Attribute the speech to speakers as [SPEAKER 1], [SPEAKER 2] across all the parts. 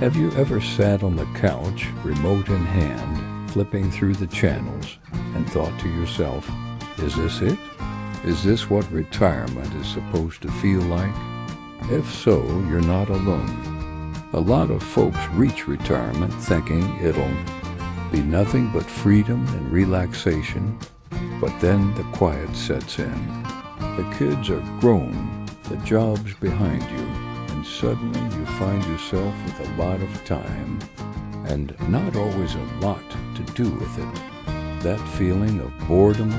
[SPEAKER 1] Have you ever sat on the couch, remote in hand, flipping through the channels, and thought to yourself, is this it? Is this what retirement is supposed to feel like? If so, you're not alone. A lot of folks reach retirement thinking it'll be nothing but freedom and relaxation, but then the quiet sets in. The kids are grown, the job's behind you, and suddenly you find yourself with a lot of time, and not always a lot to do with it. That feeling of boredom,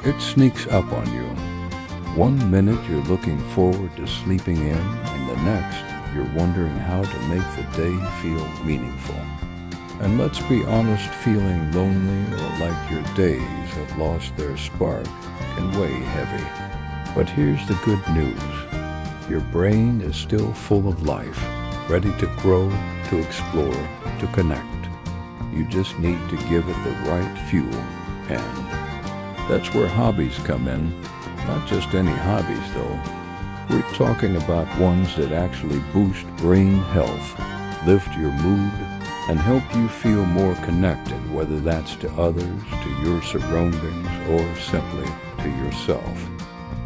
[SPEAKER 1] it sneaks up on you. One minute you're looking forward to sleeping in, and the next you're wondering how to make the day feel meaningful. And let's be honest, feeling lonely or like your days have lost their spark can weigh heavy. But here's the good news. Your brain is still full of life, ready to grow, to explore, to connect. You just need to give it the right fuel, and that's where hobbies come in. Not just any hobbies, though. We're talking about ones that actually boost brain health, lift your mood, and help you feel more connected, whether that's to others, to your surroundings, or simply to yourself.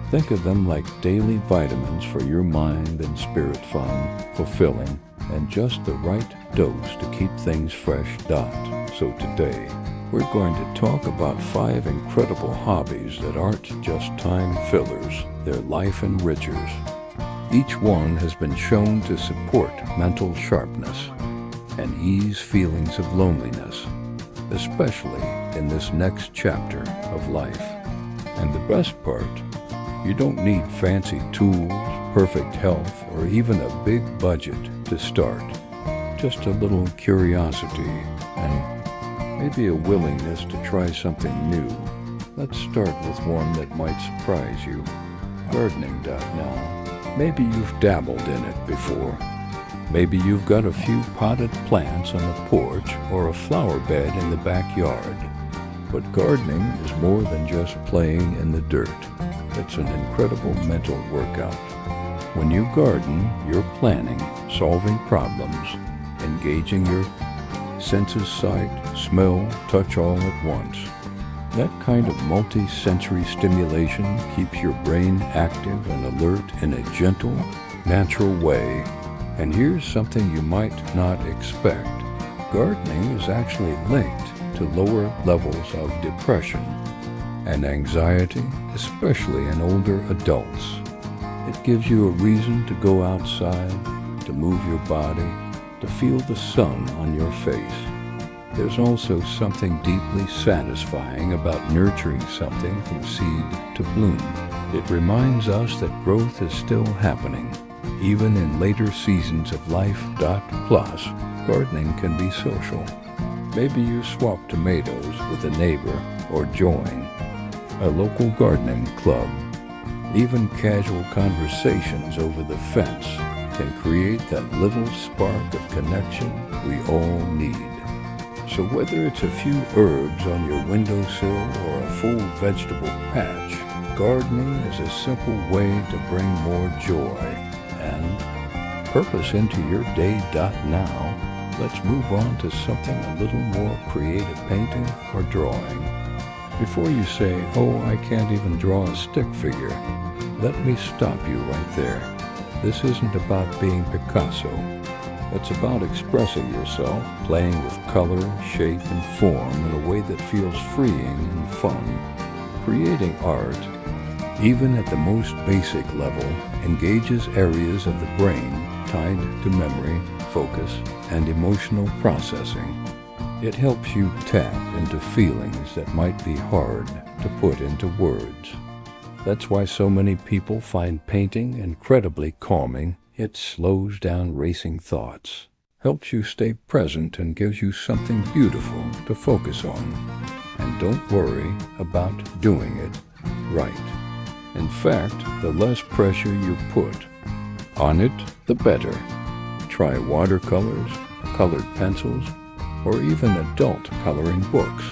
[SPEAKER 1] Think of them like daily vitamins for your mind and spirit, fun, fulfilling, and just the right dose to keep things fresh. So today, we're going to talk about 5 incredible hobbies that aren't just time fillers, they're life enrichers. Each one has been shown to support mental sharpness and ease feelings of loneliness, especially in this next chapter of life. And the best part, you don't need fancy tools, perfect health, or even a big budget to start. Just a little curiosity and maybe a willingness to try something new. Let's start with one that might surprise you. Gardening. Now, maybe you've dabbled in it before. Maybe you've got a few potted plants on the porch or a flower bed in the backyard. But gardening is more than just playing in the dirt. It's an incredible mental workout. When you garden, you're planning, solving problems, engaging your senses, sight, smell, touch all at once. That kind of multi-sensory stimulation keeps your brain active and alert in a gentle, natural way. And here's something you might not expect. Gardening is actually linked to lower levels of depression and anxiety, especially in older adults. It gives you a reason to go outside, to move your body, to feel the sun on your face. There's also something deeply satisfying about nurturing something from seed to bloom. It reminds us that growth is still happening, even in later seasons of life. Plus, gardening can be social. Maybe you swap tomatoes with a neighbor or join a local gardening club. Even casual conversations over the fence can create that little spark of connection we all need. So whether it's a few herbs on your windowsill or a full vegetable patch, gardening is a simple way to bring more joy and purpose into your day. Now, let's move on to something a little more creative, painting or drawing. Before you say, oh, I can't even draw a stick figure, let me stop you right there. This isn't about being Picasso. It's about expressing yourself, playing with color, shape, and form in a way that feels freeing and fun. Creating art, even at the most basic level, engages areas of the brain tied to memory, focus, and emotional processing. It helps you tap into feelings that might be hard to put into words. That's why so many people find painting incredibly calming. It slows down racing thoughts, helps you stay present, and gives you something beautiful to focus on. And don't worry about doing it right. In fact, the less pressure you put on it, the better. Try watercolors, colored pencils, or even adult coloring books.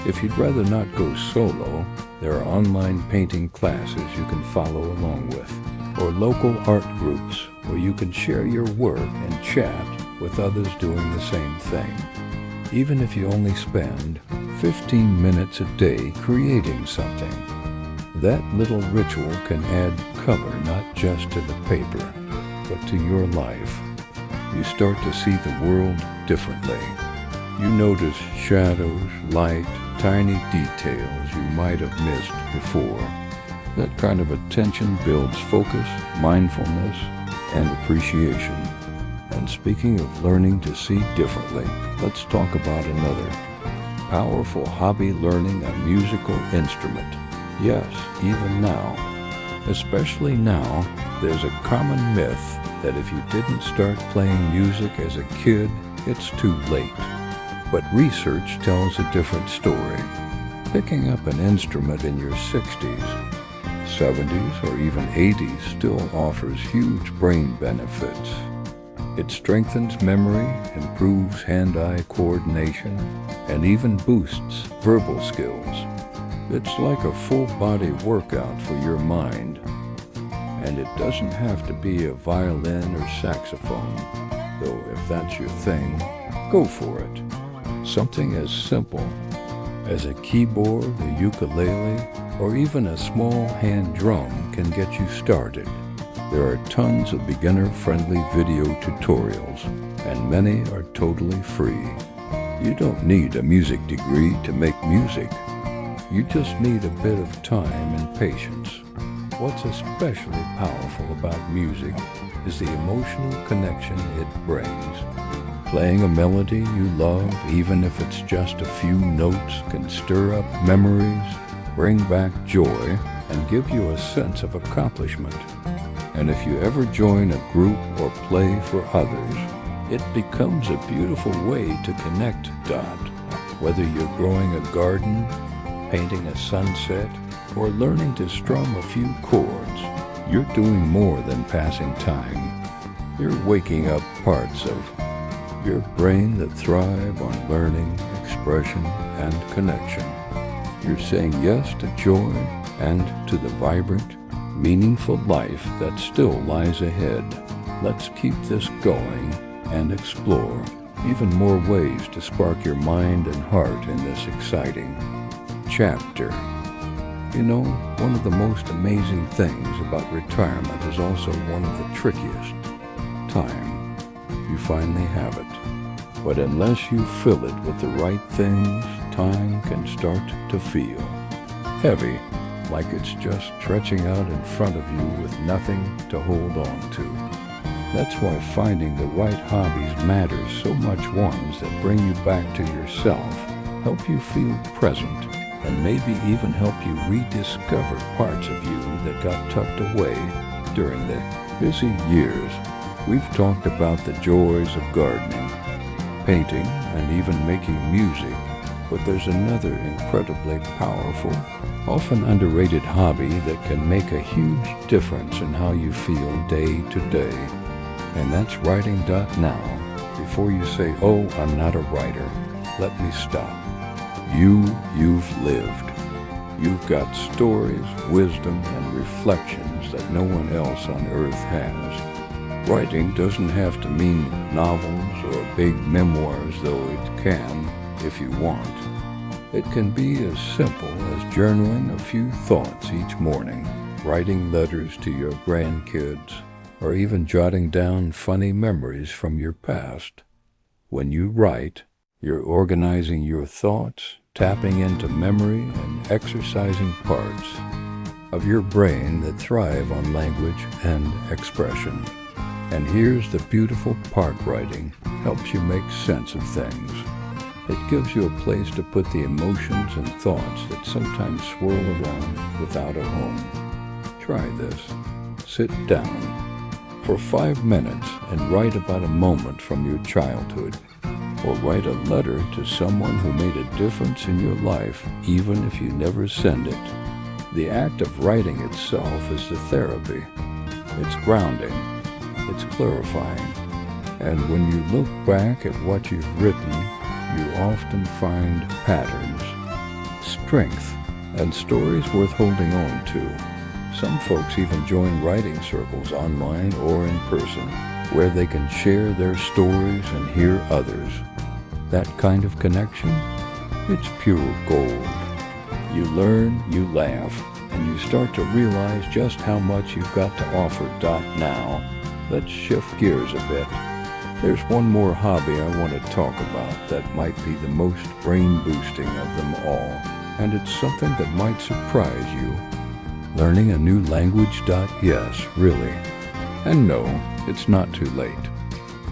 [SPEAKER 1] If you'd rather not go solo, there are online painting classes you can follow along with, or local art groups where you can share your work and chat with others doing the same thing. Even if you only spend 15 minutes a day creating something, that little ritual can add color not just to the paper, but to your life. You start to see the world differently. You notice shadows, light, tiny details you might have missed before. That kind of attention builds focus, mindfulness, and appreciation. And speaking of learning to see differently, let's talk about another powerful hobby: learning a musical instrument. Yes, even now. Especially now, there's a common myth that if you didn't start playing music as a kid, it's too late. But research tells a different story. Picking up an instrument in your 60s, 70s, or even 80s still offers huge brain benefits. It strengthens memory, improves hand-eye coordination, and even boosts verbal skills. It's like a full-body workout for your mind. And it doesn't have to be a violin or saxophone, though if that's your thing, go for it. Something as simple as a keyboard, a ukulele, or even a small hand drum can get you started. There are tons of beginner-friendly video tutorials, and many are totally free. You don't need a music degree to make music. You just need a bit of time and patience. What's especially powerful about music is the emotional connection it brings. Playing a melody you love, even if it's just a few notes, can stir up memories, bring back joy, and give you a sense of accomplishment. And if you ever join a group or play for others, it becomes a beautiful way to connect dots. Whether you're growing a garden, painting a sunset, or learning to strum a few chords, you're doing more than passing time. You're waking up parts of your brain that thrive on learning, expression, and connection. You're saying yes to joy and to the vibrant, meaningful life that still lies ahead. Let's keep this going and explore even more ways to spark your mind and heart in this exciting chapter. You know, one of the most amazing things about retirement is also one of the trickiest. Time. You finally have it. But unless you fill it with the right things, time can start to feel heavy, like it's just stretching out in front of you with nothing to hold on to. That's why finding the right hobbies matters so much. Ones that bring you back to yourself, help you feel present, and maybe even help you rediscover parts of you that got tucked away during the busy years. We've talked about the joys of gardening, painting, and even making music, but there's another incredibly powerful, often underrated hobby that can make a huge difference in how you feel day to day. And that's writing. Now, before you say, "Oh, I'm not a writer," let me stop. You've lived. You've got stories, wisdom, and reflections that no one else on earth has. Writing doesn't have to mean novels or big memoirs, though it can if you want. It can be as simple as journaling a few thoughts each morning, writing letters to your grandkids, or even jotting down funny memories from your past. When you write, you're organizing your thoughts, tapping into memory, and exercising parts of your brain that thrive on language and expression. And here's the beautiful part: writing helps you make sense of things. It gives you a place to put the emotions and thoughts that sometimes swirl around without a home. Try this. Sit down for 5 minutes and write about a moment from your childhood, or write a letter to someone who made a difference in your life, even if you never send it. The act of writing itself is the therapy. It's grounding. It's clarifying. And when you look back at what you've written, you often find patterns, strength, and stories worth holding on to. Some folks even join writing circles online or in person, where they can share their stories and hear others. That kind of connection, it's pure gold. You learn, you laugh, and you start to realize just how much you've got to offer. Now, let's shift gears a bit. There's one more hobby I want to talk about that might be the most brain-boosting of them all, and it's something that might surprise you. Learning a new language. Yes, really. And no, it's not too late.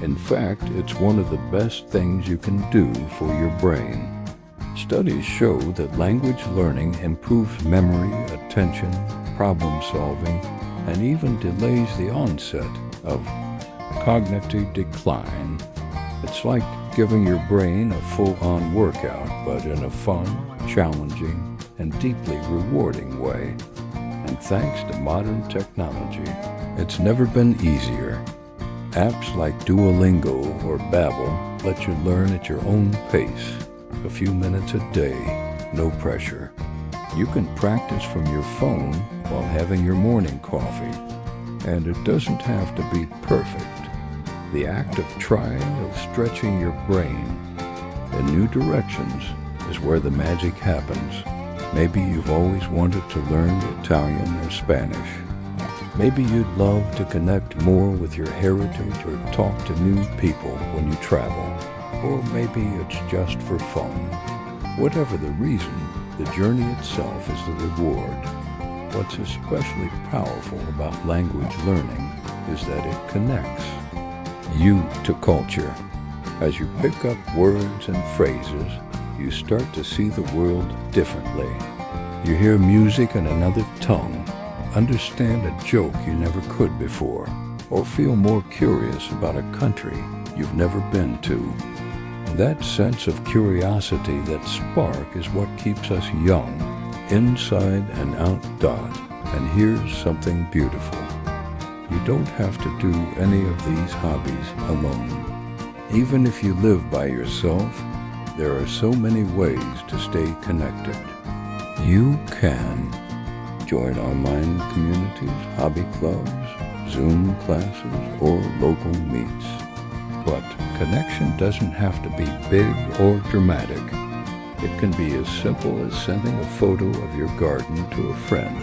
[SPEAKER 1] In fact, it's one of the best things you can do for your brain. Studies show that language learning improves memory, attention, problem solving, and even delays the onset of cognitive decline. It's like giving your brain a full-on workout, but in a fun, challenging, and deeply rewarding way. And thanks to modern technology, it's never been easier. Apps like Duolingo or Babbel let you learn at your own pace, a few minutes a day, no pressure. You can practice from your phone while having your morning coffee, and it doesn't have to be perfect. The act of trying, of stretching your brain in new directions is where the magic happens. Maybe you've always wanted to learn Italian or Spanish. Maybe you'd love to connect more with your heritage or talk to new people when you travel. Or maybe it's just for fun. Whatever the reason, the journey itself is the reward. What's especially powerful about language learning is that it connects you to culture. As you pick up words and phrases, you start to see the world differently. You hear music in another tongue, understand a joke you never could before, or feel more curious about a country you've never been to. That sense of curiosity, that spark, is what keeps us young, inside and out. And here's something beautiful. You don't have to do any of these hobbies alone. Even if you live by yourself, there are so many ways to stay connected. You can join online communities, hobby clubs, Zoom classes, or local meets. But connection doesn't have to be big or dramatic. It can be as simple as sending a photo of your garden to a friend,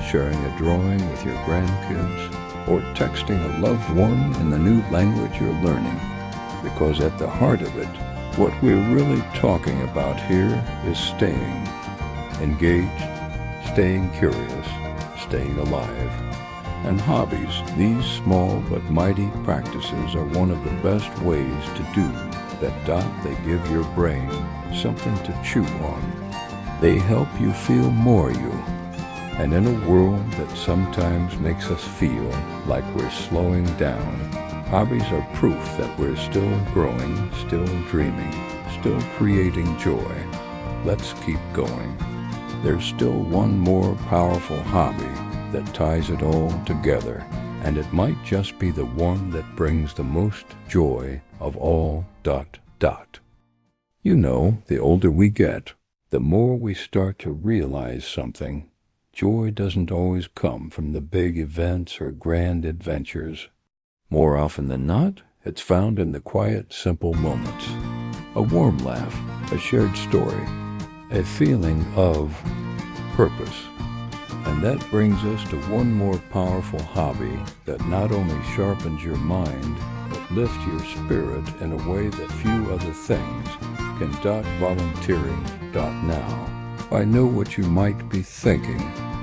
[SPEAKER 1] sharing a drawing with your grandkids, or texting a loved one in the new language you're learning. Because at the heart of it, what we're really talking about here is staying engaged, staying curious, staying alive. And hobbies, these small but mighty practices, are one of the best ways to do that. They give your brain something to chew on. They help you feel more you. And in a world that sometimes makes us feel like we're slowing down, hobbies are proof that we're still growing, still dreaming, still creating joy. Let's keep going. There's still one more powerful hobby that ties it all together, and it might just be the one that brings the most joy of all. You know, the older we get, the more we start to realize something. Joy doesn't always come from the big events or grand adventures. More often than not, it's found in the quiet, simple moments. A warm laugh, a shared story, a feeling of purpose. And that brings us to one more powerful hobby that not only sharpens your mind, but lifts your spirit in a way that few other things can. Volunteering. Now, I know what you might be thinking.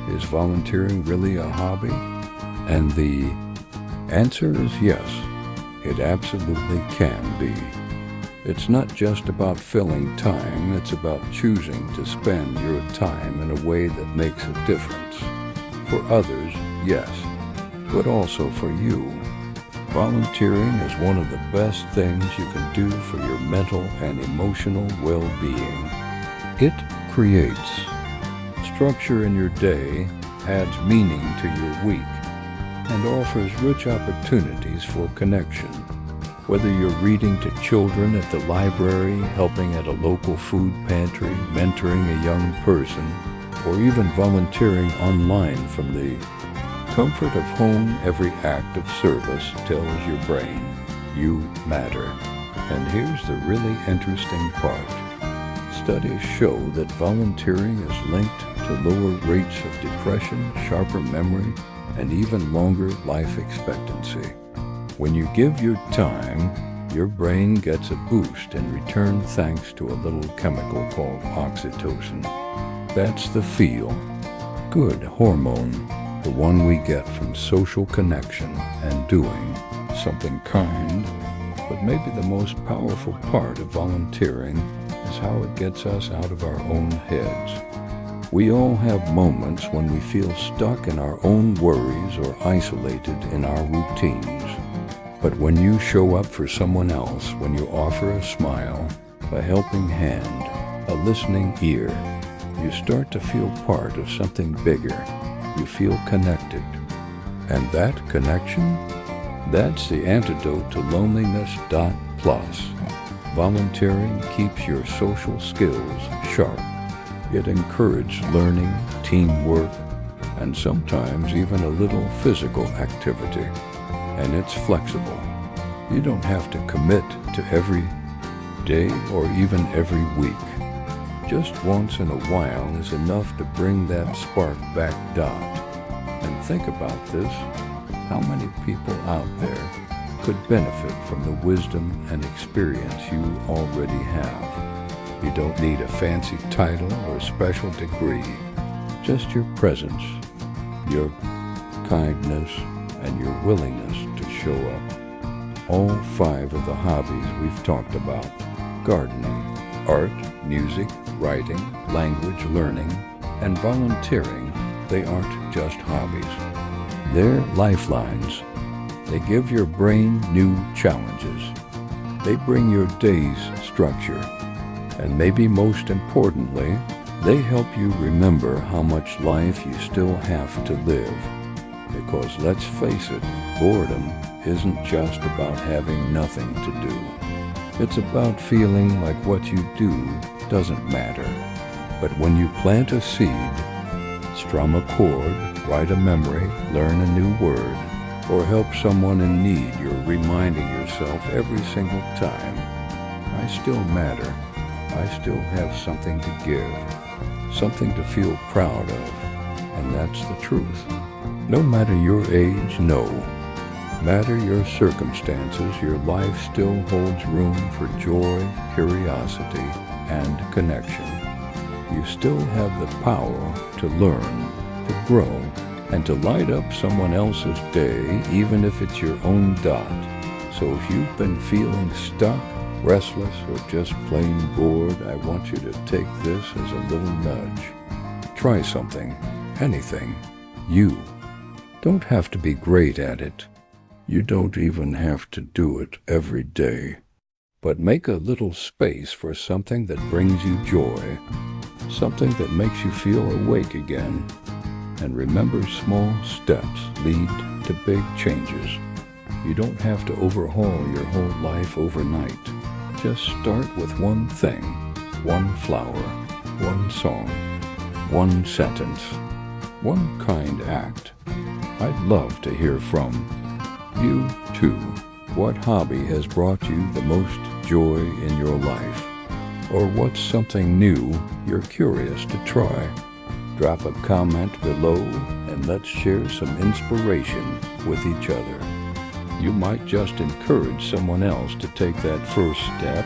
[SPEAKER 1] Is volunteering really a hobby? And the answer is yes, it absolutely can be. It's not just about filling time, it's about choosing to spend your time in a way that makes a difference. For others, yes, but also for you. Volunteering is one of the best things you can do for your mental and emotional well-being. It creates structure in your day, adds meaning to your week, and offers rich opportunities for connection. Whether you're reading to children at the library, helping at a local food pantry, mentoring a young person, or even volunteering online from the comfort of home, every act of service tells your brain, you matter. And here's the really interesting part. Studies show that volunteering is linked to lower rates of depression, sharper memory, and even longer life expectancy. When you give your time, your brain gets a boost in return thanks to a little chemical called oxytocin. That's the feel good hormone, the one we get from social connection and doing something kind. But maybe the most powerful part of volunteering is how it gets us out of our own heads. We all have moments when we feel stuck in our own worries or isolated in our routines. But when you show up for someone else, when you offer a smile, a helping hand, a listening ear, you start to feel part of something bigger. You feel connected. And that connection? That's the antidote to loneliness. Plus, volunteering keeps your social skills sharp. It encourages learning, teamwork, and sometimes even a little physical activity. And it's flexible. You don't have to commit to every day or even every week. Just once in a while is enough to bring that spark back. And think about this. How many people out there could benefit from the wisdom and experience you already have? You don't need a fancy title or special degree. Just your presence, your kindness, and your willingness to show up. All 5 of the hobbies we've talked about: gardening, art, music, writing, language learning, and volunteering, they aren't just hobbies. They're lifelines. They give your brain new challenges. They bring your days structure. And maybe most importantly, they help you remember how much life you still have to live. Because let's face it, boredom isn't just about having nothing to do. It's about feeling like what you do doesn't matter. But when you plant a seed, strum a chord, write a memory, learn a new word, or help someone in need, you're reminding yourself every single time, I still matter. I still have something to give, something to feel proud of, and that's the truth. No matter your age, no matter your circumstances, your life still holds room for joy, curiosity, and connection. You still have the power to learn, to grow, and to light up someone else's day, even if it's your own dot. So if you've been feeling stuck, restless, or just plain bored, I want you to take this as a little nudge. Try something, anything. You don't have to be great at it. You don't even have to do it every day. But make a little space for something that brings you joy, something that makes you feel awake again. And remember, small steps lead to big changes. You don't have to overhaul your whole life overnight. Just start with one thing, one flower, one song, one sentence, one kind act. I'd love to hear from you too. What hobby has brought you the most joy in your life? Or what's something new you're curious to try? Drop a comment below and let's share some inspiration with each other. You might just encourage someone else to take that first step.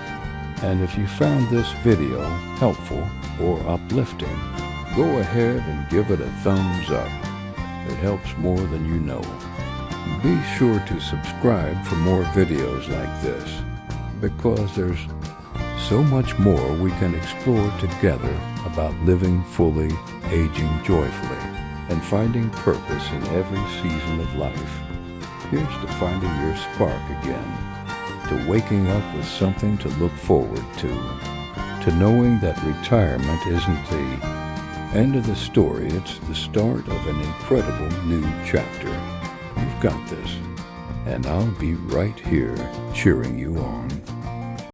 [SPEAKER 1] And if you found this video helpful or uplifting, go ahead and give it a thumbs up. It helps more than you know. Be sure to subscribe for more videos like this, because there's so much more we can explore together about living fully, aging joyfully, and finding purpose in every season of life. Here's to finding your spark again, to waking up with something to look forward to knowing that retirement isn't the end of the story, it's the start of an incredible new chapter. You've got this, and I'll be right here cheering you on.